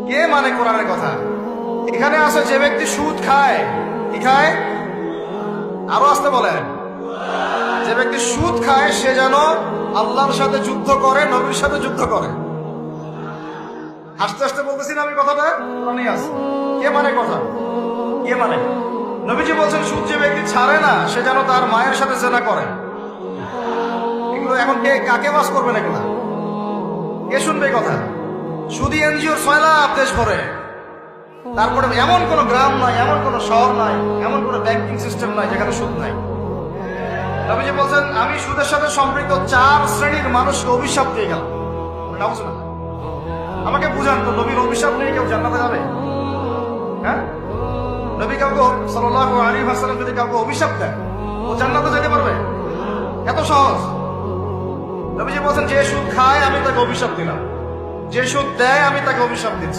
কে মানে কোরআনের কথা? এখানে আছে যে ব্যক্তি সুদ খায়, কি খায়? আরো আসতে বলেন। যে ব্যক্তি সুদ খায় সে যেন আল্লাহর সাথে যুদ্ধ করে, নবীর সাথে যুদ্ধ করে। আস্তে আস্তে বলতেছি না আমি কথাটা, কোরআনে আছে। কে মানে কথা? কে মানে? নবীজি বলছেন সুদ যে ব্যক্তি ছাড়ে না সে যেন তার মায়ের সাথে জেনা করে। এগুলো এখন কে কাকে বাস করবেন? এগুলা কে শুনবে কথা? সুদী এনজিওর 6 লাখ দেশ ভরে, তারপরে এমন কোন গ্রাম নাই, এমন কোন শহর নাই, এমন কোন ব্যাংকিং সিস্টেম নাই যেখানে সুদ নাই। নবীজি বলছেন আমি সুদের সাথে সম্পৃক্ত 4 শ্রেণীর মানুষকে অভিশাপ দিয়ে গেলাম। নাউজুবিল্লাহ। আমাকে বুঝান তো, নবীর অভিশাপ নিয়ে কেউ জান্নাতে যাবে? হ্যাঁ, নবী কাউকে সাল্লাল্লাহু আলাইহি ওয়াসাল্লাম যদি কাউকে অভিশাপ দেয় ও জান্নাতে যেতে পারবে? এত সহজ? নবীজি বলছেন যে সুদ খায় আমি তাকে অভিশাপ দিলাম, যে সুদ দেয় আমি তাকে অভিশাপ দিচ্ছি।